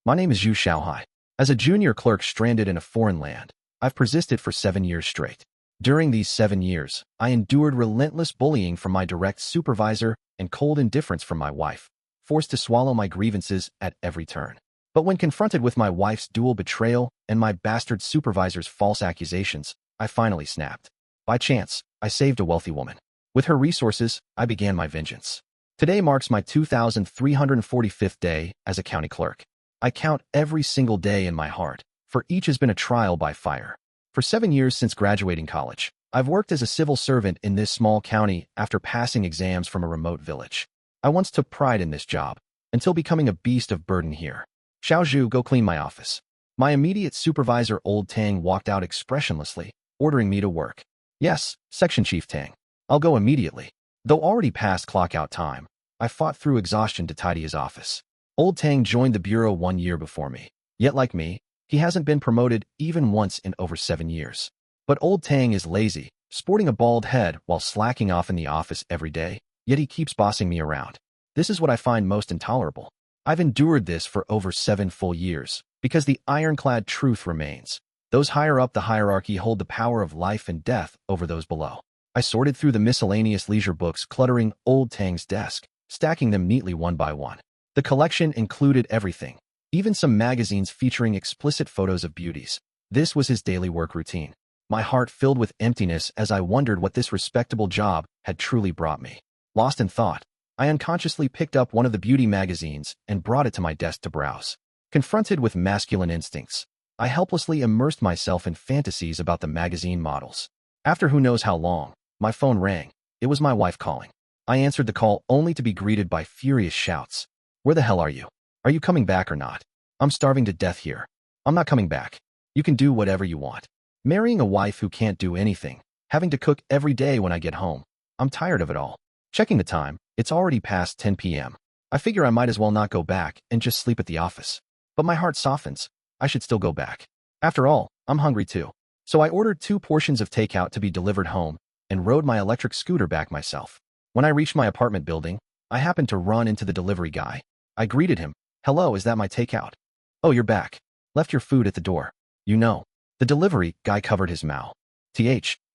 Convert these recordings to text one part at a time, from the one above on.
My name is Yu Xiaohai. As a junior clerk stranded in a foreign land, I've persisted for 7 years straight. During these 7 years, I endured relentless bullying from my direct supervisor and cold indifference from my wife, forced to swallow my grievances at every turn. But when confronted with my wife's dual betrayal and my bastard supervisor's false accusations, I finally snapped. By chance, I saved a wealthy woman. With her resources, I began my vengeance. Today marks my 2,345th day as a county clerk. I count every single day in my heart, for each has been a trial by fire. For 7 years since graduating college, I've worked as a civil servant in this small county after passing exams from a remote village. I once took pride in this job, until becoming a beast of burden here. Xiao Zhu, go clean my office. My immediate supervisor Old Tang walked out expressionlessly, ordering me to work. Yes, Section Chief Tang. I'll go immediately. Though already past clock-out time, I fought through exhaustion to tidy his office. Old Tang joined the bureau 1 year before me. Yet like me, he hasn't been promoted even once in over 7 years. But Old Tang is lazy, sporting a bald head while slacking off in the office every day, yet he keeps bossing me around. This is what I find most intolerable. I've endured this for over 7 full years, because the ironclad truth remains. Those higher up the hierarchy hold the power of life and death over those below. I sorted through the miscellaneous leisure books cluttering Old Tang's desk, stacking them neatly one by one. The collection included everything, even some magazines featuring explicit photos of beauties. This was his daily work routine. My heart filled with emptiness as I wondered what this respectable job had truly brought me. Lost in thought, I unconsciously picked up one of the beauty magazines and brought it to my desk to browse. Confronted with masculine instincts, I helplessly immersed myself in fantasies about the magazine models. After who knows how long, my phone rang. It was my wife calling. I answered the call only to be greeted by furious shouts. Where the hell are you? Are you coming back or not? I'm starving to death here. I'm not coming back. You can do whatever you want. Marrying a wife who can't do anything, having to cook every day when I get home. I'm tired of it all. Checking the time, it's already past 10 p.m. I figure I might as well not go back and just sleep at the office. But my heart softens. I should still go back. After all, I'm hungry too. So I ordered 2 portions of takeout to be delivered home and rode my electric scooter back myself. When I reached my apartment building, I happened to run into the delivery guy. I greeted him. Hello, is that my takeout? Oh, you're back. Left your food at the door. You know. The delivery guy covered his mouth.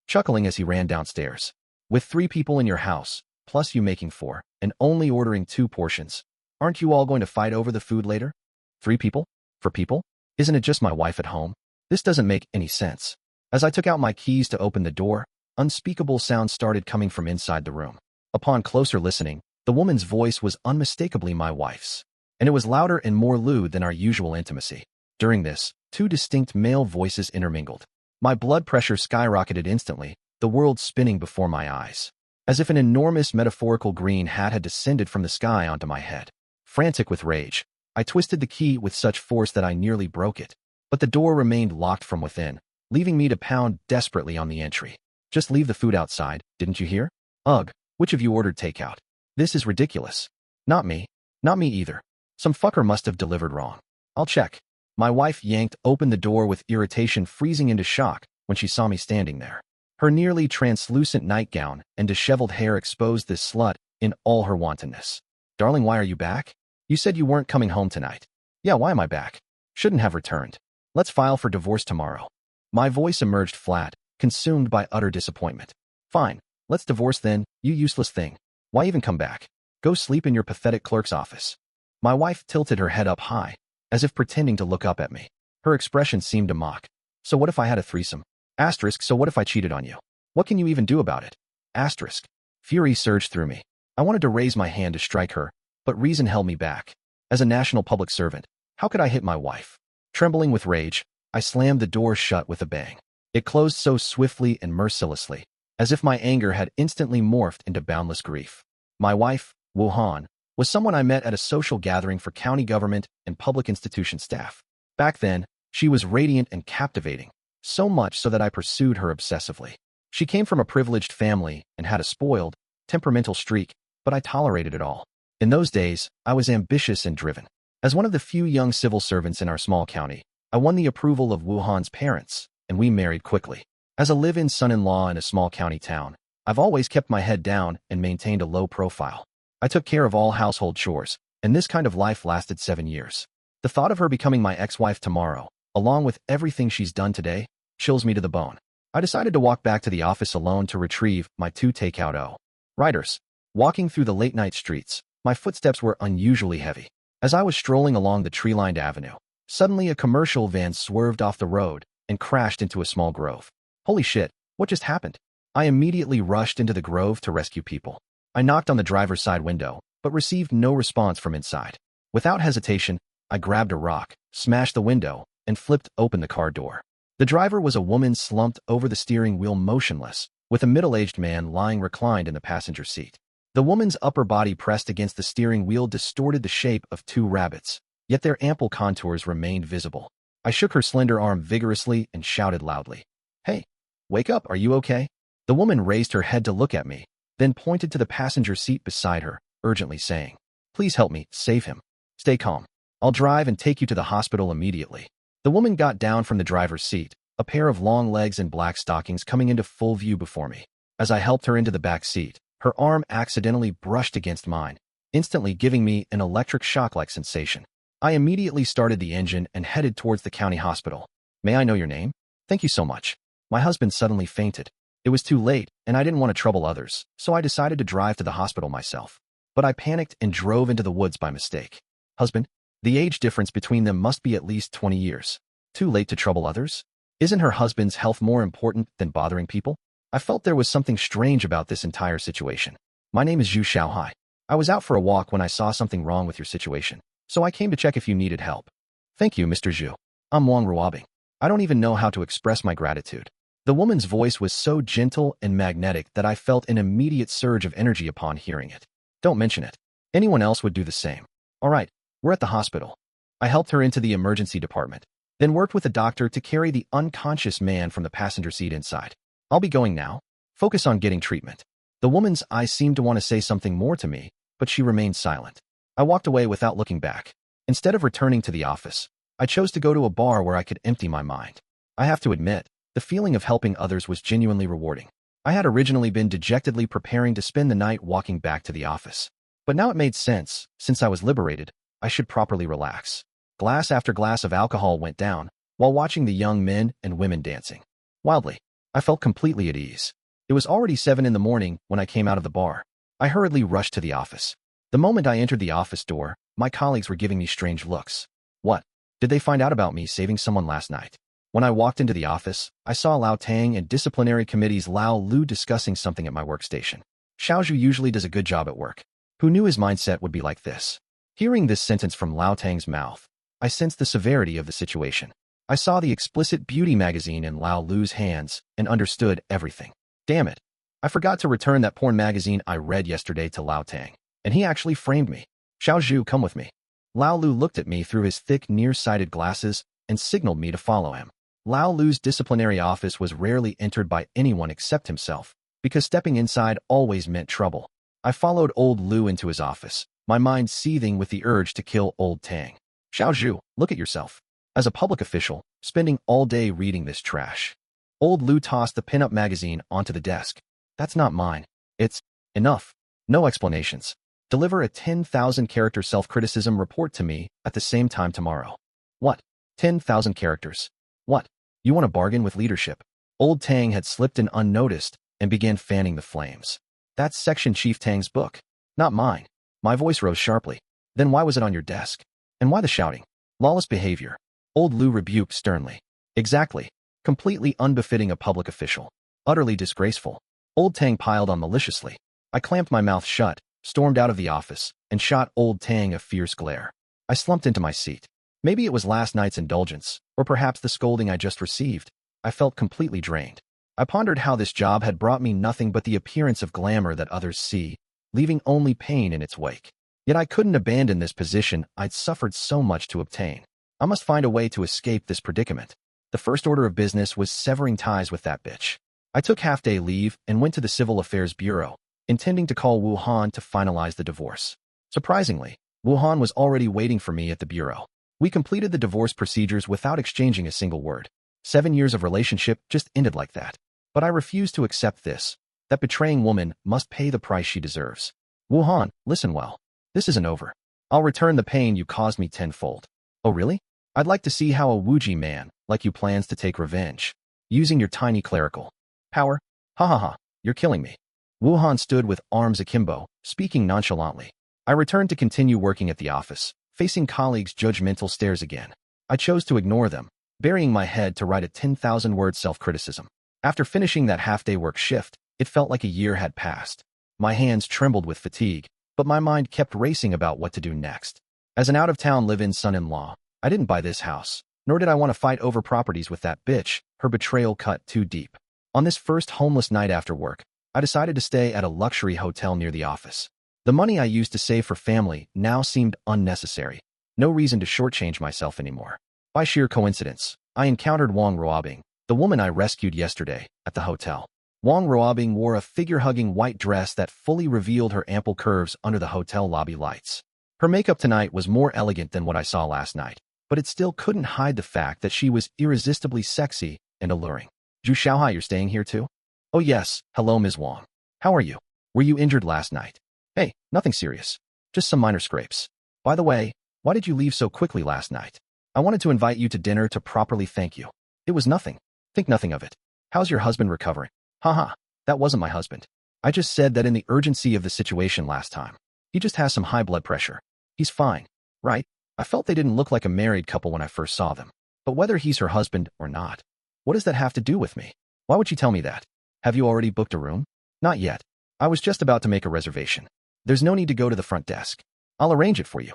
Chuckling as he ran downstairs. With 3 people in your house, plus you making 4, and only ordering 2 portions. Aren't you all going to fight over the food later? 3 people? 4 people? Isn't it just my wife at home? This doesn't make any sense. As I took out my keys to open the door, unspeakable sounds started coming from inside the room. Upon closer listening, the woman's voice was unmistakably my wife's, and it was louder and more lewd than our usual intimacy. During this, 2 distinct male voices intermingled. My blood pressure skyrocketed instantly, the world spinning before my eyes. As if an enormous metaphorical green hat had descended from the sky onto my head. Frantic with rage, I twisted the key with such force that I nearly broke it. But the door remained locked from within, leaving me to pound desperately on the entry. Just leave the food outside, didn't you hear? Ugh, which of you ordered takeout? This is ridiculous. Not me. Not me either. Some fucker must have delivered wrong. I'll check. My wife yanked open the door with irritation freezing into shock when she saw me standing there. Her nearly translucent nightgown and disheveled hair exposed this slut in all her wantonness. Darling, why are you back? You said you weren't coming home tonight. Yeah, why am I back? Shouldn't have returned. Let's file for divorce tomorrow. My voice emerged flat, consumed by utter disappointment. Fine, let's divorce then, you useless thing. Why even come back? Go sleep in your pathetic clerk's office. My wife tilted her head up high, as if pretending to look up at me. Her expression seemed to mock. So what if I had a threesome? Asterisk, so what if I cheated on you? What can you even do about it? Asterisk. Fury surged through me. I wanted to raise my hand to strike her, but reason held me back. As a national public servant, how could I hit my wife? Trembling with rage, I slammed the door shut with a bang. It closed so swiftly and mercilessly, as if my anger had instantly morphed into boundless grief. My wife, Wu Han, was someone I met at a social gathering for county government and public institution staff. Back then, she was radiant and captivating, so much so that I pursued her obsessively. She came from a privileged family and had a spoiled, temperamental streak, but I tolerated it all. In those days, I was ambitious and driven. As one of the few young civil servants in our small county, I won the approval of Wu Han's parents, and we married quickly. As a live-in son-in-law in a small county town, I've always kept my head down and maintained a low profile. I took care of all household chores, and this kind of life lasted 7 years. The thought of her becoming my ex-wife tomorrow, along with everything she's done today, chills me to the bone. I decided to walk back to the office alone to retrieve my 2 takeout riders. Walking through the late-night streets, my footsteps were unusually heavy. As I was strolling along the tree-lined avenue, suddenly a commercial van swerved off the road and crashed into a small grove. Holy shit, what just happened? I immediately rushed into the grove to rescue people. I knocked on the driver's side window, but received no response from inside. Without hesitation, I grabbed a rock, smashed the window, and flipped open the car door. The driver was a woman slumped over the steering wheel motionless, with a middle-aged man lying reclined in the passenger seat. The woman's upper body pressed against the steering wheel distorted the shape of 2 rabbits, yet their ample contours remained visible. I shook her slender arm vigorously and shouted loudly, "Hey, wake up, are you okay?" The woman raised her head to look at me, then pointed to the passenger seat beside her, urgently saying, "Please help me, save him. Stay calm. I'll drive and take you to the hospital immediately." The woman got down from the driver's seat, a pair of long legs and black stockings coming into full view before me. As I helped her into the back seat, her arm accidentally brushed against mine, instantly giving me an electric shock-like sensation. I immediately started the engine and headed towards the county hospital. "May I know your name?" "Thank you so much." My husband suddenly fainted. It was too late, and I didn't want to trouble others, so I decided to drive to the hospital myself. But I panicked and drove into the woods by mistake. "Husband?" The age difference between them must be at least 20 years. Too late to trouble others? Isn't her husband's health more important than bothering people? I felt there was something strange about this entire situation. "My name is Zhu Xiaohai. I was out for a walk when I saw something wrong with your situation, so I came to check if you needed help." "Thank you, Mr. Zhu. I'm Wang Ruobing. I don't even know how to express my gratitude." The woman's voice was so gentle and magnetic that I felt an immediate surge of energy upon hearing it. "Don't mention it. Anyone else would do the same. All right, we're at the hospital." I helped her into the emergency department, then worked with the doctor to carry the unconscious man from the passenger seat inside. "I'll be going now. Focus on getting treatment." The woman's eyes seemed to want to say something more to me, but she remained silent. I walked away without looking back. Instead of returning to the office, I chose to go to a bar where I could empty my mind. I have to admit, the feeling of helping others was genuinely rewarding. I had originally been dejectedly preparing to spend the night walking back to the office. But now it made sense. Since I was liberated, I should properly relax. Glass after glass of alcohol went down, while watching the young men and women dancing. Wildly, I felt completely at ease. It was already 7 in the morning when I came out of the bar. I hurriedly rushed to the office. The moment I entered the office door, my colleagues were giving me strange looks. What? Did they find out about me saving someone last night? When I walked into the office, I saw Lao Tang and disciplinary committee's Lao Lu discussing something at my workstation. Xiao Zhu usually does a good job at work. Who knew his mindset would be like this? Hearing this sentence from Lao Tang's mouth, I sensed the severity of the situation. I saw the explicit beauty magazine in Lao Lu's hands and understood everything. Damn it. I forgot to return that porn magazine I read yesterday to Lao Tang, and he actually framed me. "Xiao Zhu, come with me." Lao Lu looked at me through his thick, nearsighted glasses and signaled me to follow him. Lao Lu's disciplinary office was rarely entered by anyone except himself, because stepping inside always meant trouble. I followed old Lu into his office, my mind seething with the urge to kill old Tang. "Xiao Zhu, look at yourself. As a public official, spending all day reading this trash." Old Lu tossed the pinup magazine onto the desk. "That's not mine. It's enough. No explanations. Deliver a 10,000 character self-criticism report to me at the same time tomorrow." "What? 10,000 characters? What? You want to bargain with leadership?" Old Tang had slipped in unnoticed and began fanning the flames. "That's Section Chief Tang's book, not mine." My voice rose sharply. "Then why was it on your desk? And why the shouting?" "Lawless behavior," Old Lu rebuked sternly. "Exactly. Completely unbefitting a public official. Utterly disgraceful." Old Tang piled on maliciously. I clamped my mouth shut, stormed out of the office, and shot Old Tang a fierce glare. I slumped into my seat. Maybe it was last night's indulgence, or perhaps the scolding I just received. I felt completely drained. I pondered how this job had brought me nothing but the appearance of glamour that others see, leaving only pain in its wake. Yet I couldn't abandon this position I'd suffered so much to obtain. I must find a way to escape this predicament. The first order of business was severing ties with that bitch. I took half-day leave and went to the Civil Affairs Bureau, intending to call Wu Han to finalize the divorce. Surprisingly, Wu Han was already waiting for me at the bureau. We completed the divorce procedures without exchanging a single word. 7 years of relationship just ended like that. But I refused to accept this. That betraying woman must pay the price she deserves. "Wu Han, listen well. This isn't over. I'll return the pain you caused me tenfold." Oh really? I'd like to see how a Wuji man like you plans to take revenge. Using your tiny clerical power? Ha ha ha, you're killing me. Wuhan stood with arms akimbo, speaking nonchalantly. I returned to continue working at the office, facing colleagues' judgmental stares again. I chose to ignore them, burying my head to write a 10,000-word self-criticism. After finishing that half-day work shift, it felt like a year had passed. My hands trembled with fatigue, but my mind kept racing about what to do next. As an out-of-town live-in son-in-law, I didn't buy this house, nor did I want to fight over properties with that bitch. Her betrayal cut too deep. On this first homeless night after work, I decided to stay at a luxury hotel near the office. The money I used to save for family now seemed unnecessary. No reason to shortchange myself anymore. By sheer coincidence, I encountered Wang Ruobing, the woman I rescued yesterday, at the hotel. Wang Ruobing wore a figure-hugging white dress that fully revealed her ample curves under the hotel lobby lights. Her makeup tonight was more elegant than what I saw last night, but it still couldn't hide the fact that she was irresistibly sexy and alluring. Zhu Xiaohai, you're staying here too? Oh yes, hello Ms. Wang. How are you? Were you injured last night? Hey, nothing serious. Just some minor scrapes. By the way, why did you leave so quickly last night? I wanted to invite you to dinner to properly thank you. It was nothing. Think nothing of it. How's your husband recovering? Haha, that wasn't my husband. I just said that in the urgency of the situation last time. He just has some high blood pressure. He's fine, right? I felt they didn't look like a married couple when I first saw them. But whether he's her husband or not, what does that have to do with me? Why would she tell me that? Have you already booked a room? Not yet. I was just about to make a reservation. There's no need to go to the front desk. I'll arrange it for you.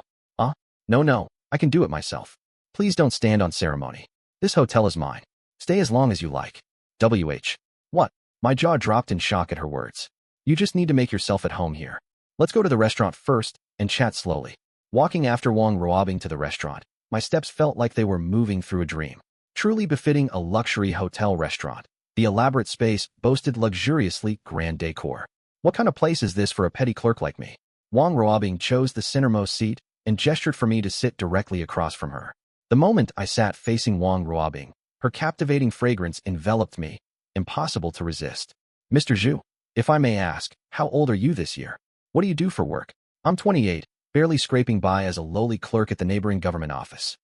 No, I can do it myself. Please don't stand on ceremony. This hotel is mine. Stay as long as you like. WH. What? My jaw dropped in shock at her words. You just need to make yourself at home here. Let's go to the restaurant first and chat slowly. Walking after Wang Ruobing to the restaurant, my steps felt like they were moving through a dream. Truly befitting a luxury hotel restaurant, the elaborate space boasted luxuriously grand decor. What kind of place is this for a petty clerk like me? Wang Ruobing chose the centermost seat and gestured for me to sit directly across from her. The moment I sat facing Wang Ruobing, her captivating fragrance enveloped me, impossible to resist. Mr. Zhu, if I may ask, how old are you this year? What do you do for work? I'm 28, barely scraping by as a lowly clerk at the neighboring government office.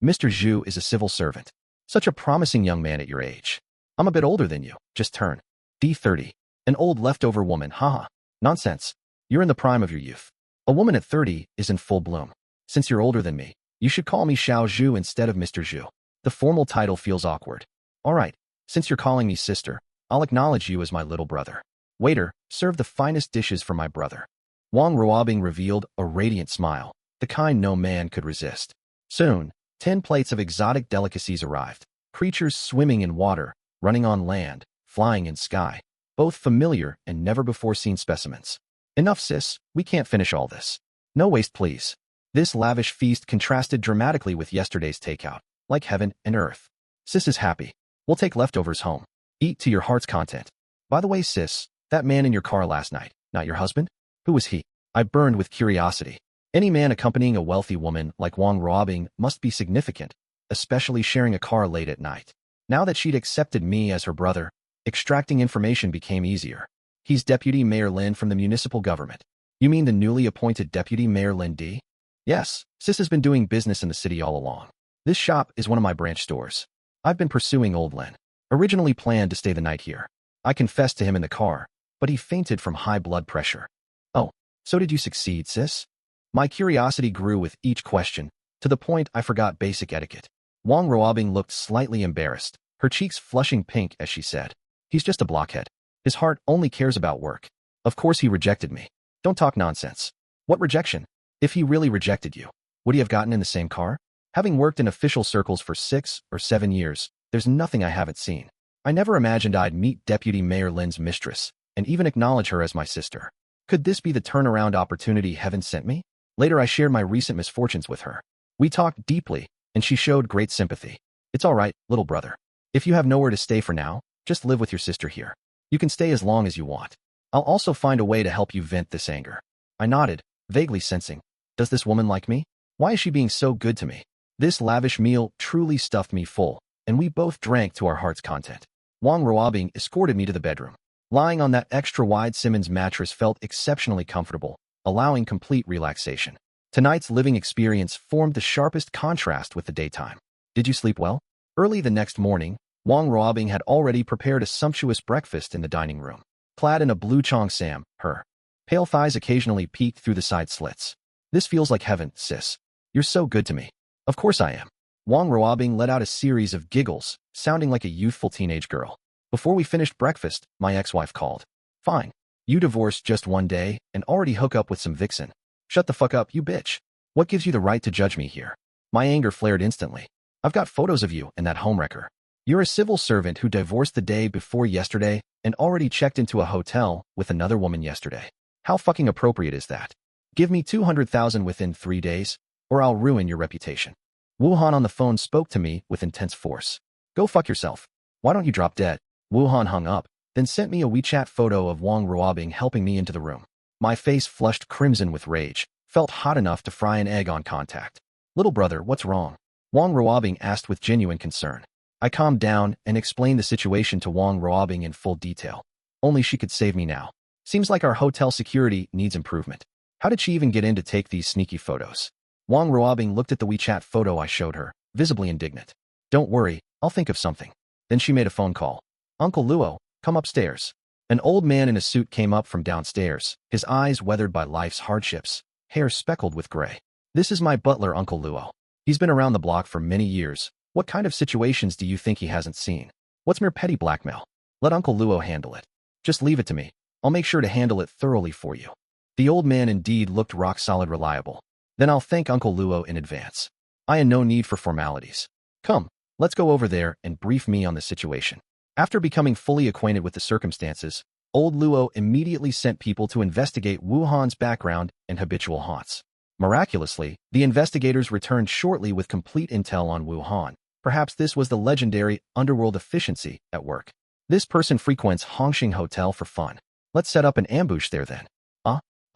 Mr. Zhu is a civil servant. Such a promising young man at your age. I'm a bit older than you, just turned D30. An old leftover woman, haha. Nonsense. You're in the prime of your youth. A woman at 30 is in full bloom. Since you're older than me, you should call me Xiao Zhu instead of Mr. Zhu. The formal title feels awkward. All right, since you're calling me sister, I'll acknowledge you as my little brother. Waiter, serve the finest dishes for my brother. Wang Ruobing revealed a radiant smile, the kind no man could resist. Soon, 10 plates of exotic delicacies arrived. Creatures swimming in water, running on land, flying in sky. Both familiar and never-before-seen specimens. Enough, sis, we can't finish all this. No waste, please. This lavish feast contrasted dramatically with yesterday's takeout, like heaven and earth. Sis is happy. We'll take leftovers home. Eat to your heart's content. By the way, sis, that man in your car last night, not your husband? Who was he? I burned with curiosity. Any man accompanying a wealthy woman like Wang Ruobing must be significant, especially sharing a car late at night. Now that she'd accepted me as her brother, extracting information became easier. He's Deputy Mayor Lin from the municipal government. You mean the newly appointed Deputy Mayor Lin D? Yes, sis has been doing business in the city all along. This shop is one of my branch stores. I've been pursuing old Lin. Originally planned to stay the night here. I confessed to him in the car, but he fainted from high blood pressure. Oh, so did you succeed, sis? My curiosity grew with each question, to the point I forgot basic etiquette. Wang Ruobing looked slightly embarrassed, her cheeks flushing pink as she said, "He's just a blockhead. His heart only cares about work. Of course he rejected me. Don't talk nonsense. What rejection? If he really rejected you, would he have gotten in the same car? Having worked in official circles for 6 or 7 years, there's nothing I haven't seen. I never imagined I'd meet Deputy Mayor Lin's mistress and even acknowledge her as my sister. Could this be the turnaround opportunity heaven sent me? Later I shared my recent misfortunes with her. We talked deeply, and she showed great sympathy. It's all right, little brother. If you have nowhere to stay for now, just live with your sister here. You can stay as long as you want. I'll also find a way to help you vent this anger." I nodded, vaguely sensing, does this woman like me? Why is she being so good to me? This lavish meal truly stuffed me full, and we both drank to our heart's content. Wang Ruobing escorted me to the bedroom. Lying on that extra-wide Simmons mattress felt exceptionally comfortable, allowing complete relaxation. Tonight's living experience formed the sharpest contrast with the daytime. Did you sleep well? Early the next morning, Wang Ruobing had already prepared a sumptuous breakfast in the dining room. Clad in a blue cheongsam, her pale thighs occasionally peeked through the side slits. This feels like heaven, sis. You're so good to me. Of course I am. Wang Ruobing let out a series of giggles, sounding like a youthful teenage girl. Before we finished breakfast, my ex-wife called. Fine. You divorced just one day and already hook up with some vixen. Shut the fuck up, you bitch. What gives you the right to judge me here? My anger flared instantly. I've got photos of you and that homewrecker. You're a civil servant who divorced the day before yesterday and already checked into a hotel with another woman yesterday. How fucking appropriate is that? Give me 200,000 within 3 days, or I'll ruin your reputation. Wu Han on the phone spoke to me with intense force. Go fuck yourself. Why don't you drop dead? Wu Han hung up, then sent me a WeChat photo of Wang Ruobing helping me into the room. My face flushed crimson with rage, felt hot enough to fry an egg on contact. Little brother, what's wrong? Wang Ruobing asked with genuine concern. I calmed down and explained the situation to Wang Ruobing in full detail. Only she could save me now. Seems like our hotel security needs improvement. How did she even get in to take these sneaky photos? Wang Ruobing looked at the WeChat photo I showed her, visibly indignant. Don't worry, I'll think of something. Then she made a phone call. Uncle Luo, come upstairs. An old man in a suit came up from downstairs, his eyes weathered by life's hardships, hair speckled with gray. This is my butler, Uncle Luo. He's been around the block for many years. What kind of situations do you think he hasn't seen? What's mere petty blackmail? Let Uncle Luo handle it. Just leave it to me. I'll make sure to handle it thoroughly for you. The old man indeed looked rock-solid reliable. Then I'll thank Uncle Luo in advance. I had no need for formalities. Come, let's go over there and brief me on the situation. After becoming fully acquainted with the circumstances, old Luo immediately sent people to investigate Wu Han's background and habitual haunts. Miraculously, the investigators returned shortly with complete intel on Wu Han. Perhaps this was the legendary underworld efficiency at work. This person frequents Hongxing Hotel for fun. Let's set up an ambush there then.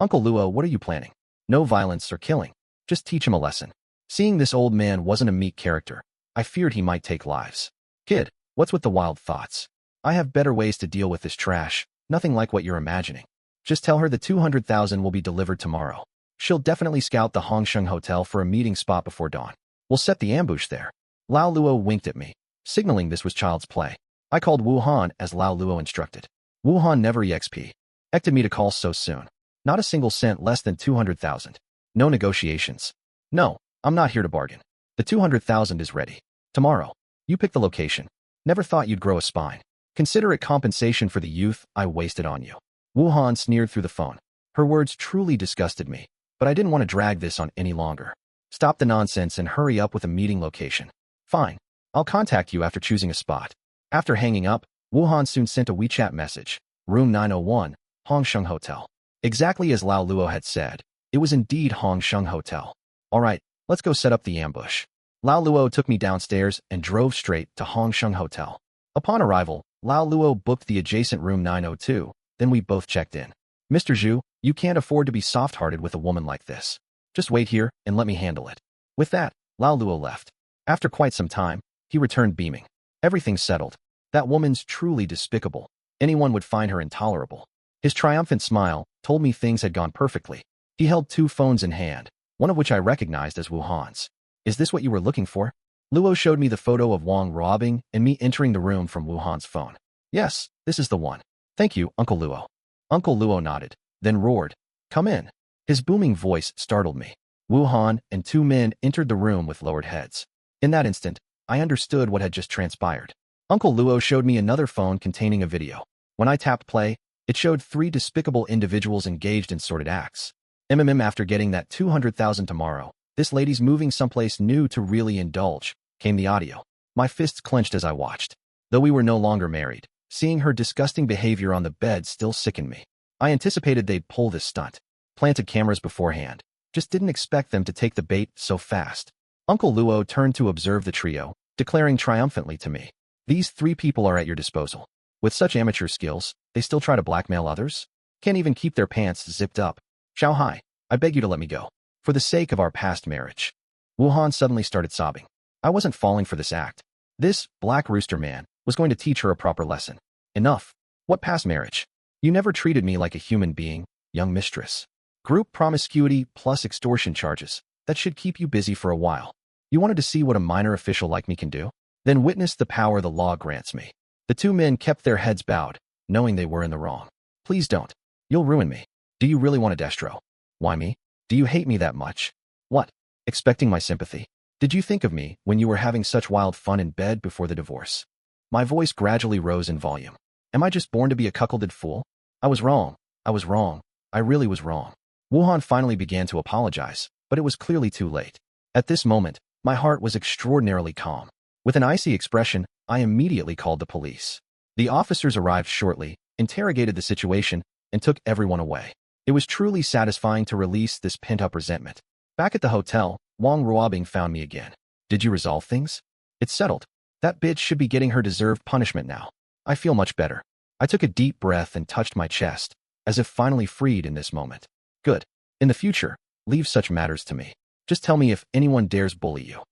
Uncle Luo, what are you planning? No violence or killing. Just teach him a lesson. Seeing this old man wasn't a meek character, I feared he might take lives. Kid, what's with the wild thoughts? I have better ways to deal with this trash, nothing like what you're imagining. Just tell her the 200,000 will be delivered tomorrow. She'll definitely scout the Hongxing Hotel for a meeting spot before dawn. We'll set the ambush there. Lao Luo winked at me, signaling this was child's play. I called Wu Han as Lao Luo instructed. Wu Han never expected me to call so soon. Not a single cent less than 200,000. No negotiations. No, I'm not here to bargain. The 200,000 is ready. Tomorrow. You pick the location. Never thought you'd grow a spine. Consider it compensation for the youth I wasted on you. Wu Han sneered through the phone. Her words truly disgusted me, but I didn't want to drag this on any longer. Stop the nonsense and hurry up with a meeting location. Fine. I'll contact you after choosing a spot. After hanging up, Wu Han soon sent a WeChat message. Room 901, Hongxing Hotel. Exactly as Lao Luo had said, it was indeed Hongxing Hotel. All right, let's go set up the ambush. Lao Luo took me downstairs and drove straight to Hongxing Hotel. Upon arrival, Lao Luo booked the adjacent room 902, then we both checked in. Mr. Zhu, you can't afford to be soft-hearted with a woman like this. Just wait here and let me handle it. With that, Lao Luo left. After quite some time, he returned beaming. Everything's settled. That woman's truly despicable. Anyone would find her intolerable. His triumphant smile told me things had gone perfectly. He held 2 phones in hand, one of which I recognized as Wu Han's. Is this what you were looking for? Luo showed me the photo of Wang Ruobing and me entering the room from Wu Han's phone. Yes, this is the one. Thank you, Uncle Luo. Uncle Luo nodded, then roared. Come in. His booming voice startled me. Wu Han and 2 men entered the room with lowered heads. In that instant, I understood what had just transpired. Uncle Luo showed me another phone containing a video. When I tapped play, it showed 3 despicable individuals engaged in sordid acts. After getting that 200,000 tomorrow, this lady's moving someplace new to really indulge, came the audio. My fists clenched as I watched. Though we were no longer married, seeing her disgusting behavior on the bed still sickened me. I anticipated they'd pull this stunt. Planted cameras beforehand. Just didn't expect them to take the bait so fast. Uncle Luo turned to observe the trio, declaring triumphantly to me. These 3 people are at your disposal. With such amateur skills, they still try to blackmail others? Can't even keep their pants zipped up. Xiao Hai, I beg you to let me go. For the sake of our past marriage. Wu Han suddenly started sobbing. I wasn't falling for this act. This Black Rooster man was going to teach her a proper lesson. Enough. What past marriage? You never treated me like a human being, young mistress. Group promiscuity plus extortion charges. That should keep you busy for a while. You wanted to see what a minor official like me can do? Then witness the power the law grants me. The two men kept their heads bowed, knowing they were in the wrong. Please don't. You'll ruin me. Do you really want a Destro? Why me? Do you hate me that much? What? Expecting my sympathy? Did you think of me when you were having such wild fun in bed before the divorce? My voice gradually rose in volume. Am I just born to be a cuckolded fool? I was wrong. I was wrong. I really was wrong. Wuhan finally began to apologize, but it was clearly too late. At this moment, my heart was extraordinarily calm. With an icy expression, I immediately called the police. The officers arrived shortly, interrogated the situation, and took everyone away. It was truly satisfying to release this pent-up resentment. Back at the hotel, Wang Ruobing found me again. Did you resolve things? It's settled. That bitch should be getting her deserved punishment now. I feel much better. I took a deep breath and touched my chest, as if finally freed in this moment. Good. In the future, leave such matters to me. Just tell me if anyone dares bully you.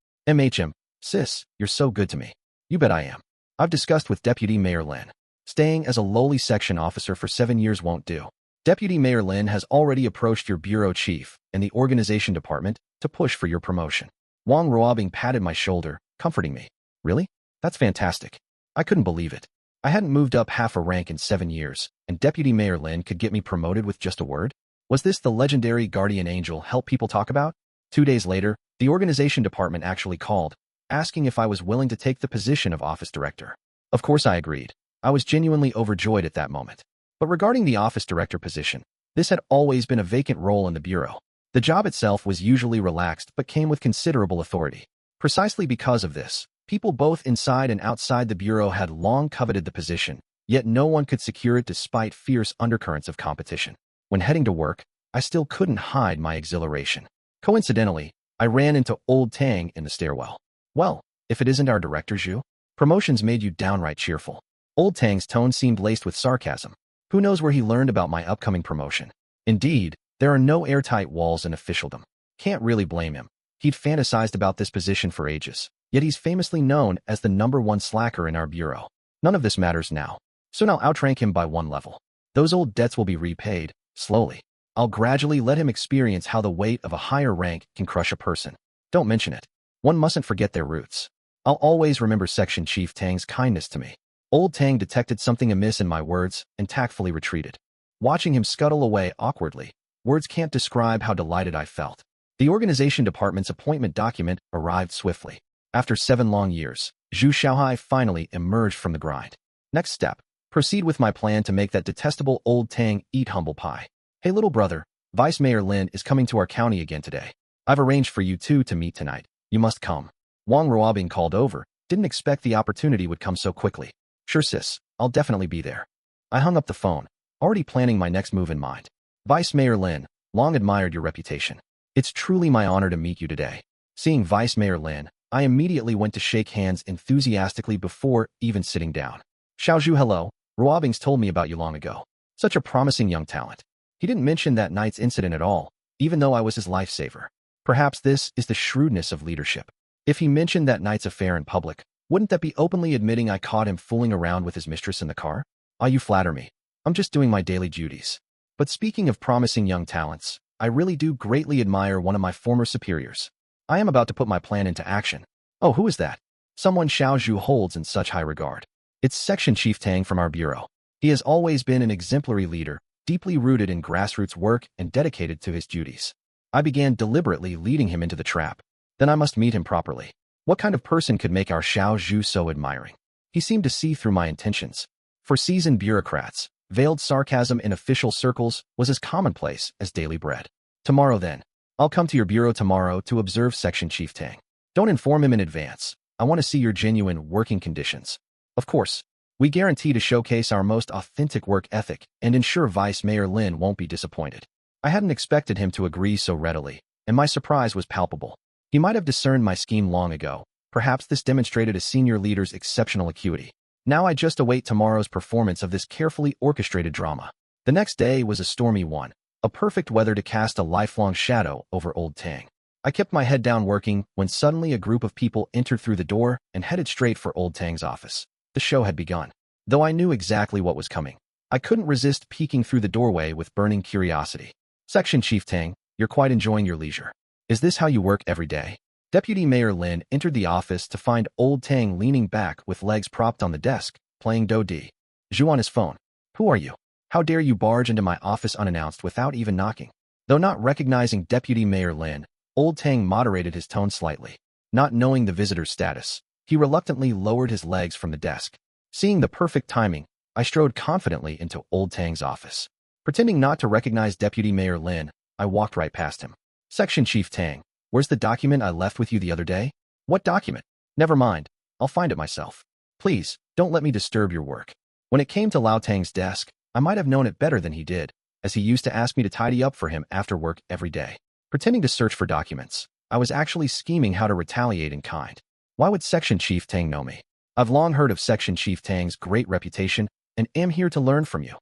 Sis, you're so good to me. You bet I am. I've discussed with Deputy Mayor Lin. Staying as a lowly section officer for 7 years won't do. Deputy Mayor Lin has already approached your bureau chief and the organization department to push for your promotion. Wang Ruobing patted my shoulder, comforting me. Really? That's fantastic. I couldn't believe it. I hadn't moved up half a rank in 7 years, and Deputy Mayor Lin could get me promoted with just a word? Was this the legendary guardian angel help people talk about? 2 days later, the organization department actually called, asking if I was willing to take the position of office director. Of course I agreed. I was genuinely overjoyed at that moment. But regarding the office director position, this had always been a vacant role in the bureau. The job itself was usually relaxed but came with considerable authority. Precisely because of this, people both inside and outside the bureau had long coveted the position, yet no one could secure it despite fierce undercurrents of competition. When heading to work, I still couldn't hide my exhilaration. Coincidentally, I ran into Old Tang in the stairwell. Well, if it isn't our director Zhu? Promotions made you downright cheerful. Old Tang's tone seemed laced with sarcasm. Who knows where he learned about my upcoming promotion? Indeed, there are no airtight walls in officialdom. Can't really blame him. He'd fantasized about this position for ages, yet he's famously known as the #1 slacker in our bureau. None of this matters now. Soon I'll outrank him by 1 level. Those old debts will be repaid, slowly. I'll gradually let him experience how the weight of a higher rank can crush a person. Don't mention it. One mustn't forget their roots. I'll always remember Section Chief Tang's kindness to me. Old Tang detected something amiss in my words and tactfully retreated. Watching him scuttle away awkwardly, words can't describe how delighted I felt. The organization department's appointment document arrived swiftly. After 7 long years, Zhu Xiaohai finally emerged from the grind. Next step, proceed with my plan to make that detestable Old Tang eat humble pie. Hey little brother, Vice Mayor Lin is coming to our county again today. I've arranged for you two to meet tonight. You must come. Wang Ruobing called over, didn't expect the opportunity would come so quickly. Sure sis, I'll definitely be there. I hung up the phone, already planning my next move in mind. Vice Mayor Lin, long admired your reputation. It's truly my honor to meet you today. Seeing Vice Mayor Lin, I immediately went to shake hands enthusiastically before even sitting down. Xiaozhu hello, Ruobing's told me about you long ago. Such a promising young talent. He didn't mention that night's incident at all, even though I was his lifesaver. Perhaps this is the shrewdness of leadership. If he mentioned that night's affair in public, wouldn't that be openly admitting I caught him fooling around with his mistress in the car? Ah, you flatter me. I'm just doing my daily duties. But speaking of promising young talents, I really do greatly admire one of my former superiors. I am about to put my plan into action. Oh, who is that? Someone Xiaozhu holds in such high regard. It's Section Chief Tang from our bureau. He has always been an exemplary leader, deeply rooted in grassroots work and dedicated to his duties. I began deliberately leading him into the trap. Then I must meet him properly. What kind of person could make our Xiaozhu so admiring? He seemed to see through my intentions. For seasoned bureaucrats, veiled sarcasm in official circles was as commonplace as daily bread. Tomorrow then. I'll come to your bureau tomorrow to observe Section Chief Tang. Don't inform him in advance. I want to see your genuine working conditions. Of course, we guarantee to showcase our most authentic work ethic and ensure Vice Mayor Lin won't be disappointed. I hadn't expected him to agree so readily, and my surprise was palpable. He might have discerned my scheme long ago. Perhaps this demonstrated a senior leader's exceptional acuity. Now I just await tomorrow's performance of this carefully orchestrated drama. The next day was a stormy one, a perfect weather to cast a lifelong shadow over Old Tang. I kept my head down working when suddenly a group of people entered through the door and headed straight for Old Tang's office. The show had begun. Though I knew exactly what was coming, I couldn't resist peeking through the doorway with burning curiosity. Section Chief Tang, you're quite enjoying your leisure. Is this how you work every day? Deputy Mayor Lin entered the office to find old Tang leaning back with legs propped on the desk, playing Do Di Zhu on his phone. Who are you? How dare you barge into my office unannounced without even knocking? Though not recognizing Deputy Mayor Lin, old Tang moderated his tone slightly. Not knowing the visitor's status, he reluctantly lowered his legs from the desk. Seeing the perfect timing, I strode confidently into old Tang's office. Pretending not to recognize Deputy Mayor Lin, I walked right past him. Section Chief Tang, where's the document I left with you the other day? What document? Never mind, I'll find it myself. Please, don't let me disturb your work. When it came to Lao Tang's desk, I might have known it better than he did, as he used to ask me to tidy up for him after work every day. Pretending to search for documents, I was actually scheming how to retaliate in kind. Why would Section Chief Tang know me? I've long heard of Section Chief Tang's great reputation and am here to learn from you.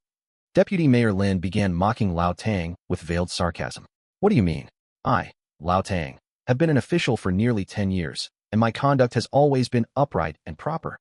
Deputy Mayor Lin began mocking Lao Tang with veiled sarcasm. What do you mean? I, Lao Tang, have been an official for nearly 10 years, and my conduct has always been upright and proper.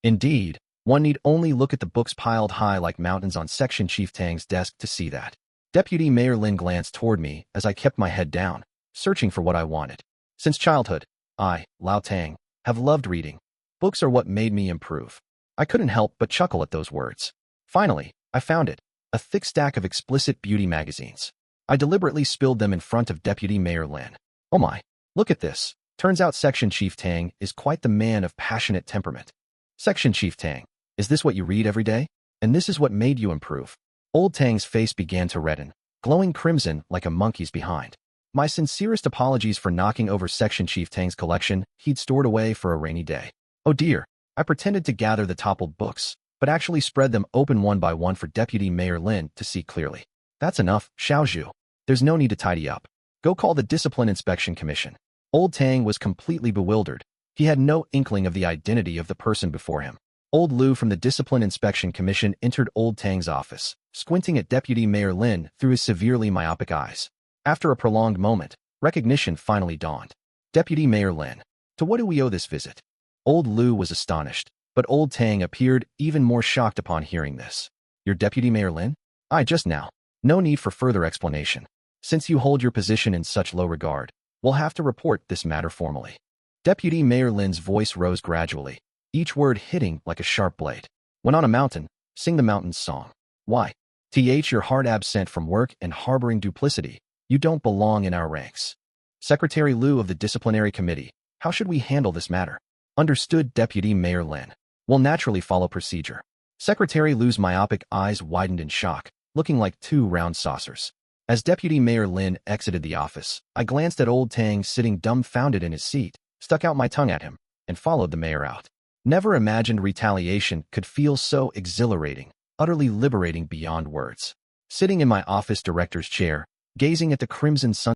Indeed, one need only look at the books piled high like mountains on Section Chief Tang's desk to see that. Deputy Mayor Lin glanced toward me as I kept my head down, searching for what I wanted. Since childhood, I, Lao Tang, have loved reading. Books are what made me improve. I couldn't help but chuckle at those words. Finally, I found it, a thick stack of explicit beauty magazines. I deliberately spilled them in front of Deputy Mayor Lin. Oh my, look at this. Turns out Section Chief Tang is quite the man of passionate temperament. Section Chief Tang, is this what you read every day? And this is what made you improve? Old Tang's face began to redden, glowing crimson like a monkey's behind. My sincerest apologies for knocking over Section Chief Tang's collection he'd stored away for a rainy day. Oh dear, I pretended to gather the toppled books, but actually spread them open one by one for Deputy Mayor Lin to see clearly. That's enough, Xiaozhu. There's no need to tidy up. Go call the Discipline Inspection Commission. Old Tang was completely bewildered. He had no inkling of the identity of the person before him. Old Lu from the Discipline Inspection Commission entered Old Tang's office, squinting at Deputy Mayor Lin through his severely myopic eyes. After a prolonged moment, recognition finally dawned. Deputy Mayor Lin, to what do we owe this visit? Old Lu was astonished, but Old Tang appeared even more shocked upon hearing this. Your Deputy Mayor Lin? I just now. No need for further explanation. Since you hold your position in such low regard, we'll have to report this matter formally. Deputy Mayor Lin's voice rose gradually, each word hitting like a sharp blade. When on a mountain, sing the mountain's song. Why? You're hard absent from work and harboring duplicity. You don't belong in our ranks. Secretary Lu of the Disciplinary Committee, how should we handle this matter? Understood, Deputy Mayor Lin. We'll naturally follow procedure. Secretary Lu's myopic eyes widened in shock, looking like two round saucers. As Deputy Mayor Lin exited the office, I glanced at Old Tang sitting dumbfounded in his seat, stuck out my tongue at him, and followed the mayor out. Never imagined retaliation could feel so exhilarating, utterly liberating beyond words. Sitting in my office director's chair, gazing at the crimson sun